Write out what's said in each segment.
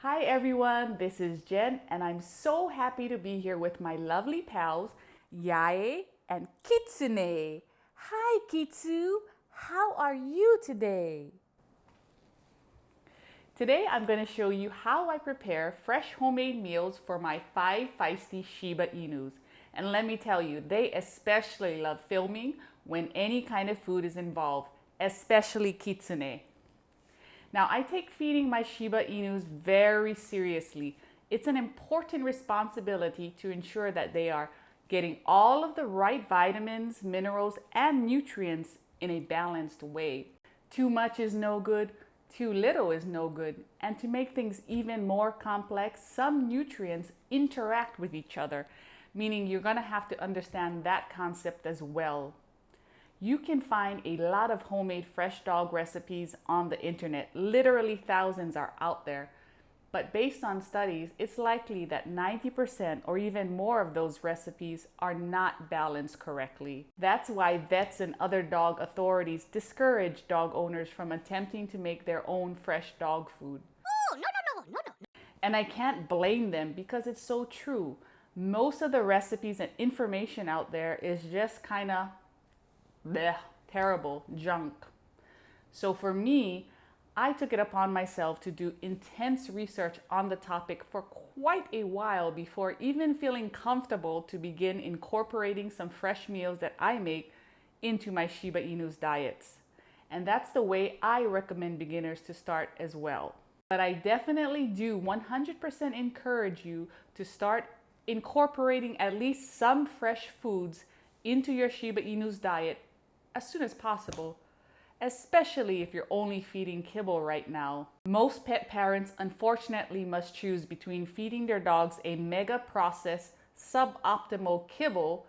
Hi everyone, this is Jen and I'm so happy to be here with my lovely pals, Yae and Kitsune. Hi Kitsu, how are you today? Today I'm going to show you how I prepare fresh homemade meals for my 5 feisty Shiba Inus. And let me tell you, they especially love filming when any kind of food is involved, especially Kitsune. Now, I take feeding my Shiba Inus very seriously. It's an important responsibility to ensure that they are getting all of the right vitamins, minerals, and nutrients in a balanced way. Too much is no good, too little is no good. And to make things even more complex, some nutrients interact with each other, meaning you're going to have to understand that concept as well. You can find a lot of homemade fresh dog recipes on the internet. Literally thousands are out there. But based on studies, it's likely that 90% or even more of those recipes are not balanced correctly. That's why vets and other dog authorities discourage dog owners from attempting to make their own fresh dog food. Oh, no. And I can't blame them because it's so true. Most of the recipes and information out there is just kind of terrible junk. So for me, I took it upon myself to do intense research on the topic for quite a while before even feeling comfortable to begin incorporating some fresh meals that I make into my Shiba Inus diets. And that's the way I recommend beginners to start as well. But I definitely do 100% encourage you to start incorporating at least some fresh foods into your Shiba Inus diet as soon as possible, especially if you're only feeding kibble right now. Most pet parents unfortunately must choose between feeding their dogs a mega processed suboptimal kibble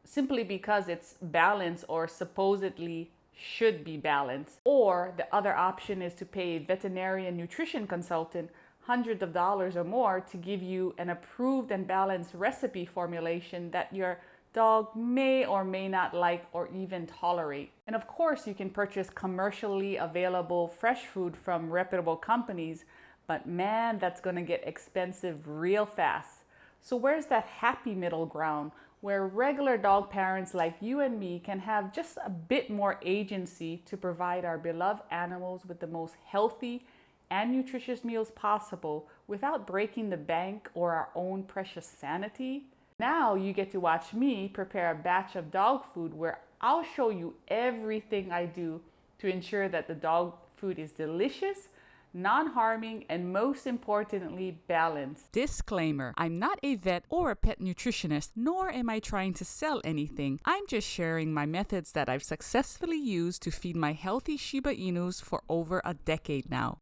simply because it's balanced or supposedly should be balanced, or the other option is to pay a veterinarian nutrition consultant hundreds of dollars or more to give you an approved and balanced recipe formulation that your dog may or may not like or even tolerate. And of course, you can purchase commercially available fresh food from reputable companies, but man, that's gonna get expensive real fast. So where's that happy middle ground where regular dog parents like you and me can have just a bit more agency to provide our beloved animals with the most healthy and nutritious meals possible without breaking the bank or our own precious sanity? Now you get to watch me prepare a batch of dog food where I'll show you everything I do to ensure that the dog food is delicious, non-harming, and most importantly, balanced. Disclaimer, I'm not a vet or a pet nutritionist, nor am I trying to sell anything. I'm just sharing my methods that I've successfully used to feed my healthy Shiba Inus for over a decade now.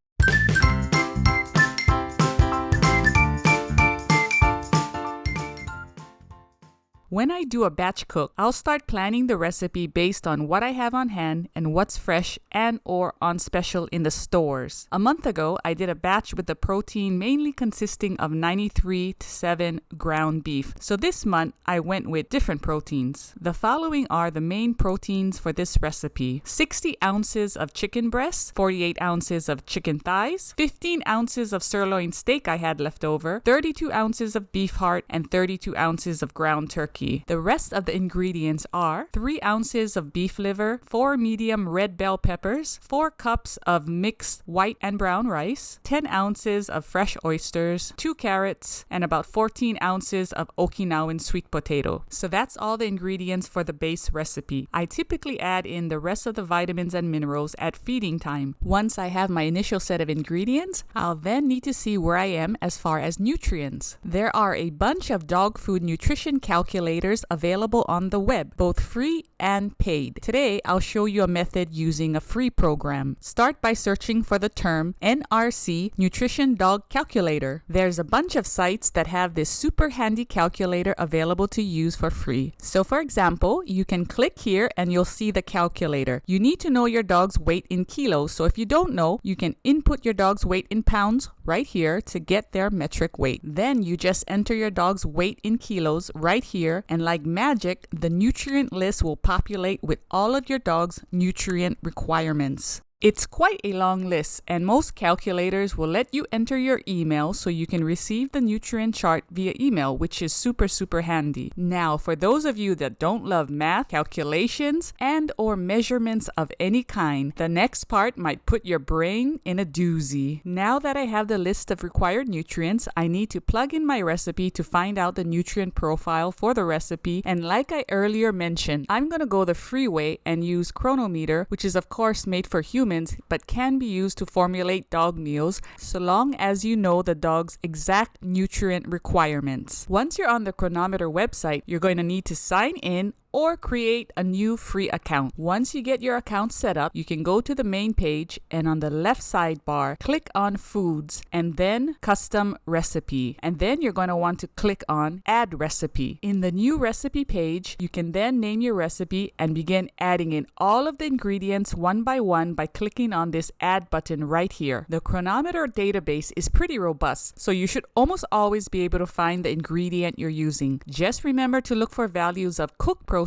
When I do a batch cook, I'll start planning the recipe based on what I have on hand and what's fresh and or on special in the stores. A month ago, I did a batch with the protein mainly consisting of 93-7 ground beef. So this month, I went with different proteins. The following are the main proteins for this recipe: 60 ounces of chicken breasts, 48 ounces of chicken thighs, 15 ounces of sirloin steak I had left over, 32 ounces of beef heart, and 32 ounces of ground turkey. The rest of the ingredients are 3 ounces of beef liver, 4 medium red bell peppers, 4 cups of mixed white and brown rice, 10 ounces of fresh oysters, 2 carrots, and about 14 ounces of Okinawan sweet potato. So that's all the ingredients for the base recipe. I typically add in the rest of the vitamins and minerals at feeding time. Once I have my initial set of ingredients, I'll then need to see where I am as far as nutrients. There are a bunch of dog food nutrition calculators available on the web, both free and paid. Today, I'll show you a method using a free program. Start by searching for the term NRC Nutrition Dog Calculator. There's a bunch of sites that have this super handy calculator available to use for free. So for example, you can click here and you'll see the calculator. You need to know your dog's weight in kilos. So if you don't know, you can input your dog's weight in pounds right here to get their metric weight. Then you just enter your dog's weight in kilos right here, and like magic, the nutrient list will populate with all of your dog's nutrient requirements. It's quite a long list, and most calculators will let you enter your email so you can receive the nutrient chart via email, which is super handy. Now, for those of you that don't love math, calculations, and or measurements of any kind, the next part might put your brain in a doozy. Now that I have the list of required nutrients, I need to plug in my recipe to find out the nutrient profile for the recipe, and like I earlier mentioned, I'm going to go the free way and use Chronometer, which is of course made for humans but can be used to formulate dog meals so long as you know the dog's exact nutrient requirements. Once you're on the Chronometer website, you're going to need to sign in or create a new free account. Once you get your account set up, you can go to the main page and on the left sidebar, click on Foods and then Custom Recipe. And then you're going to want to click on Add Recipe. In the new recipe page, you can then name your recipe and begin adding in all of the ingredients one by one by clicking on this Add button right here. The Chronometer database is pretty robust, so you should almost always be able to find the ingredient you're using. Just remember to look for values of cooked proteins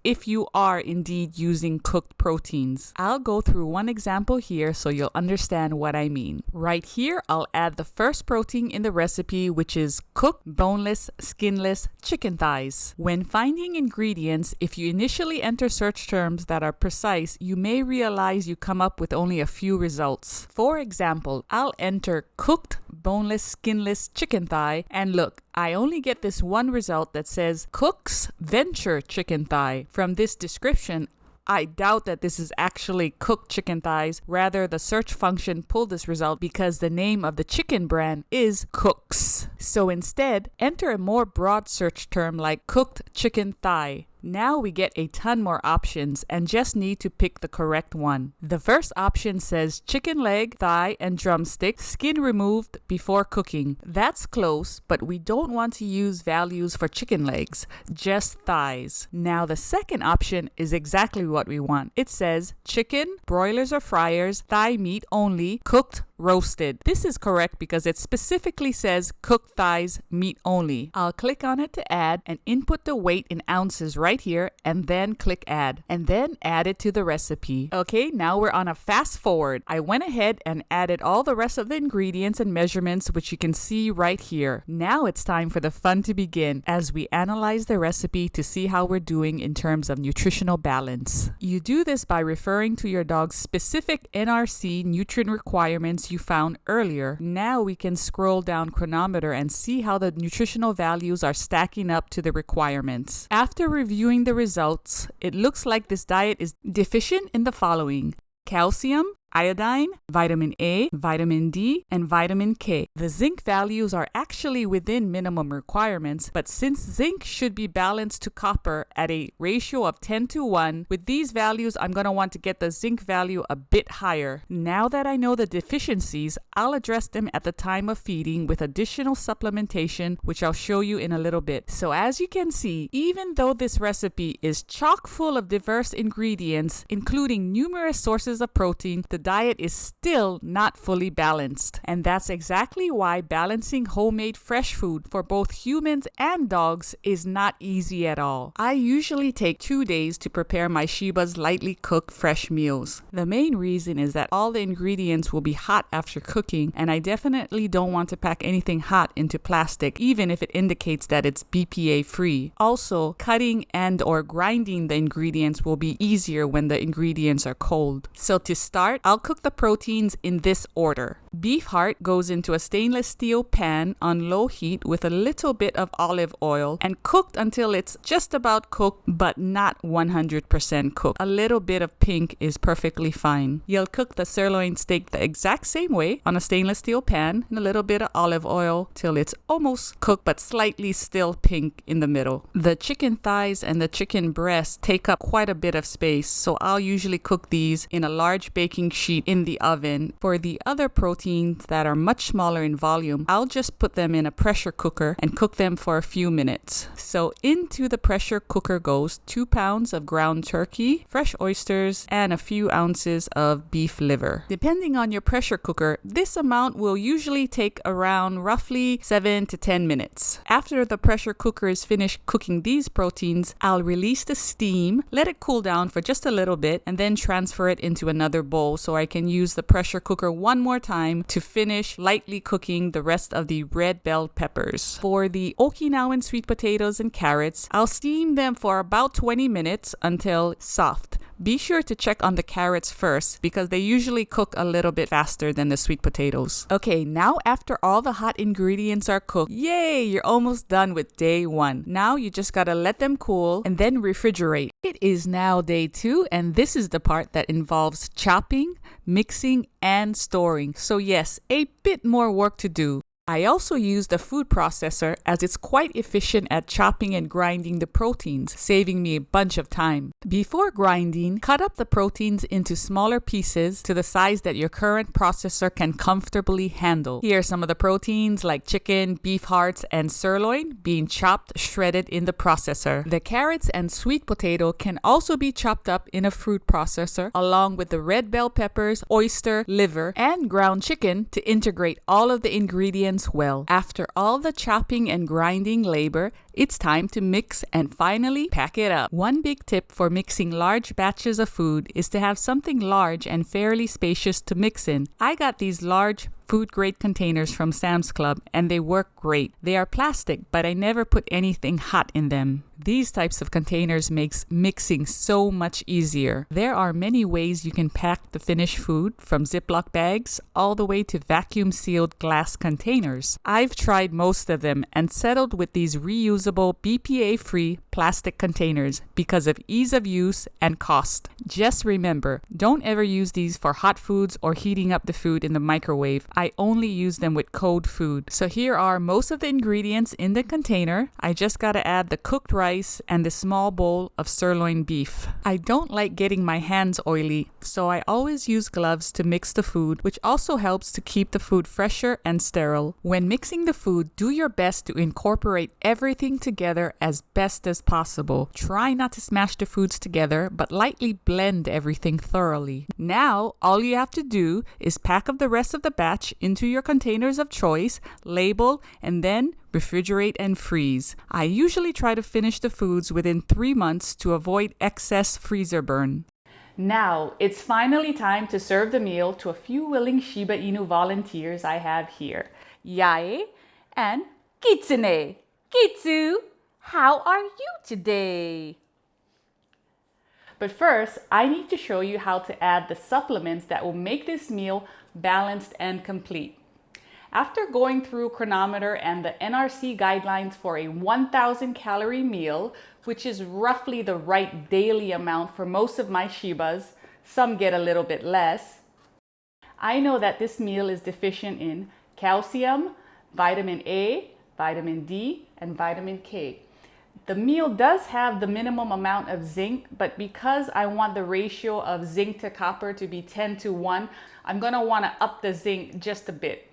if you are indeed using cooked proteins. I'll go through one example here so you'll understand what I mean. Right here, I'll add the first protein in the recipe, which is cooked, boneless, skinless chicken thighs. When finding ingredients, if you initially enter search terms that are precise, you may realize you come up with only a few results. For example, I'll enter cooked, boneless, skinless chicken thigh, and look, I only get this one result that says Cook's Venture Chicken Thigh. From this description, I doubt that this is actually cooked chicken thighs. Rather, the search function pulled this result because the name of the chicken brand is Cook's. So instead, enter a more broad search term like cooked chicken thigh. Now we get a ton more options and just need to pick the correct one. The first option says chicken leg, thigh, and drumstick, skin removed before cooking. That's close, but we don't want to use values for chicken legs, just thighs. Now the second option is exactly what we want. It says chicken, broilers or fryers, thigh meat only, cooked, roasted. This is correct because it specifically says cooked thighs, meat only. I'll click on it to add and input the weight in ounces right here and then click add and then add it to the recipe. Okay, now we're on a fast forward. I went ahead and added all the rest of the ingredients and measurements, which you can see right here. Now it's time for the fun to begin as we analyze the recipe to see how we're doing in terms of nutritional balance. You do this by referring to your dog's specific NRC nutrient requirements you found earlier. Now we can scroll down Chronometer and see how the nutritional values are stacking up to the requirements. After reviewing the results, it looks like this diet is deficient in the following: calcium, iodine, vitamin A, vitamin D, and vitamin K. The zinc values are actually within minimum requirements, but since zinc should be balanced to copper at a ratio of 10:1, with these values, I'm going to want to get the zinc value a bit higher. Now that I know the deficiencies, I'll address them at the time of feeding with additional supplementation, which I'll show you in a little bit. So as you can see, even though this recipe is chock full of diverse ingredients, including numerous sources of protein, the diet is still not fully balanced. And that's exactly why balancing homemade fresh food for both humans and dogs is not easy at all. I usually take 2 days to prepare my Shiba's lightly cooked fresh meals. The main reason is that all the ingredients will be hot after cooking, and I definitely don't want to pack anything hot into plastic, even if it indicates that it's BPA free. Also, cutting and or grinding the ingredients will be easier when the ingredients are cold. So to start, I'll cook the proteins in this order. Beef heart goes into a stainless steel pan on low heat with a little bit of olive oil and cooked until it's just about cooked but not 100% cooked. A little bit of pink is perfectly fine. You'll cook the sirloin steak the exact same way on a stainless steel pan and a little bit of olive oil till it's almost cooked but slightly still pink in the middle. The chicken thighs and the chicken breast take up quite a bit of space, so I'll usually cook these in a large baking sheet in the oven. For the other proteins that are much smaller in volume, I'll just put them in a pressure cooker and cook them for a few minutes. So into the pressure cooker goes 2 pounds of ground turkey, fresh oysters, and a few ounces of beef liver. Depending on your pressure cooker, this amount will usually take around roughly 7 to 10 minutes. After the pressure cooker is finished cooking these proteins, I'll release the steam, let it cool down for just a little bit, and then transfer it into another bowl so so I can use the pressure cooker one more time to finish lightly cooking the rest of the red bell peppers. For the Okinawan sweet potatoes and carrots, I'll steam them for about 20 minutes until soft. Be sure to check on the carrots first because they usually cook a little bit faster than the sweet potatoes. Okay, now after all the hot ingredients are cooked, yay, you're almost done with day 1. Now you just gotta let them cool and then refrigerate. It is now day 2, and this is the part that involves chopping, mixing, and storing. So yes, a bit more work to do. I also use the food processor as it's quite efficient at chopping and grinding the proteins, saving me a bunch of time. Before grinding, cut up the proteins into smaller pieces to the size that your current processor can comfortably handle. Here are some of the proteins like chicken, beef hearts, and sirloin being chopped, shredded in the processor. The carrots and sweet potato can also be chopped up in a food processor along with the red bell peppers, oyster, liver, and ground chicken to integrate all of the ingredients well. After all the chopping and grinding labor, it's time to mix and finally pack it up. One big tip for mixing large batches of food is to have something large and fairly spacious to mix in. I got these large food-grade containers from Sam's Club and they work great. They are plastic, but I never put anything hot in them. These types of containers makes mixing so much easier. There are many ways you can pack the finished food, from Ziploc bags all the way to vacuum-sealed glass containers. I've tried most of them and settled with these reusable BPA-free plastic containers because of ease of use and cost. Just remember, don't ever use these for hot foods or heating up the food in the microwave. I only use them with cold food. So here are most of the ingredients in the container. I just gotta add the cooked rice and the small bowl of sirloin beef. I don't like getting my hands oily, so I always use gloves to mix the food, which also helps to keep the food fresher and sterile. When mixing the food, do your best to incorporate everything together as best as possible. Try not to smash the foods together, but lightly blend everything thoroughly. Now, all you have to do is pack up the rest of the batch into your containers of choice, label, and then refrigerate and freeze. I usually try to finish the foods within 3 months to avoid excess freezer burn. Now, it's finally time to serve the meal to a few willing Shiba Inu volunteers I have here, Yae and Kitsune. Kitsu, how are you today? But first, I need to show you how to add the supplements that will make this meal balanced and complete. After going through Chronometer and the NRC guidelines for a 1,000 calorie meal, which is roughly the right daily amount for most of my Shibas, some get a little bit less, I know that this meal is deficient in calcium, vitamin A, vitamin D, and vitamin K. The meal does have the minimum amount of zinc, but because I want the ratio of zinc to copper to be 10:1, I'm gonna wanna up the zinc just a bit.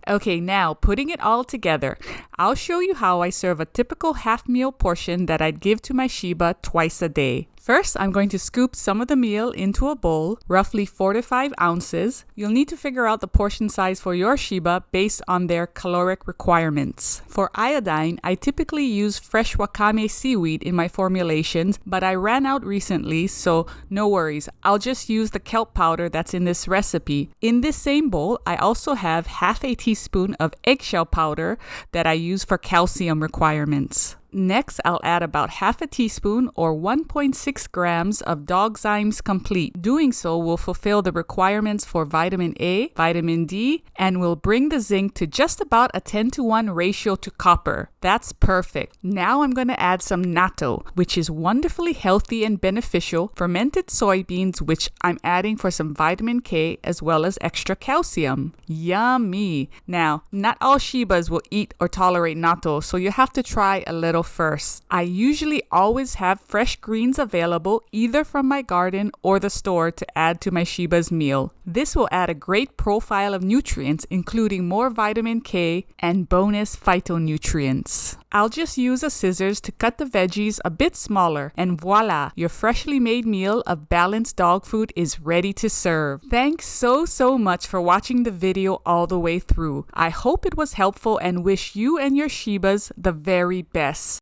Okay, now putting it all together, I'll show you how I serve a typical half meal portion that I'd give to my Shiba twice a day. First, I'm going to scoop some of the meal into a bowl, roughly 4 to 5 ounces. You'll need to figure out the portion size for your Shiba based on their caloric requirements. For iodine, I typically use fresh wakame seaweed in my formulations, but I ran out recently, so no worries. I'll just use the kelp powder that's in this recipe. In this same bowl, I also have half a teaspoon of eggshell powder that I use for calcium requirements. Next, I'll add about half a teaspoon or 1.6 grams of Dog Zymes Complete. Doing so will fulfill the requirements for vitamin A, vitamin D, and will bring the zinc to just about a 10:1 ratio to copper. That's perfect. Now I'm going to add some natto, which is wonderfully healthy and beneficial fermented soybeans, which I'm adding for some vitamin K as well as extra calcium. Yummy! Now, not all Shibas will eat or tolerate natto, so you have to try a little first. I usually always have fresh greens available either from my garden or the store to add to my Shiba's meal. This will add a great profile of nutrients, including more vitamin K and bonus phytonutrients. I'll just use a scissors to cut the veggies a bit smaller, and voila, your freshly made meal of balanced dog food is ready to serve. Thanks so much for watching the video all the way through. I hope it was helpful and wish you and your Shibas the very best.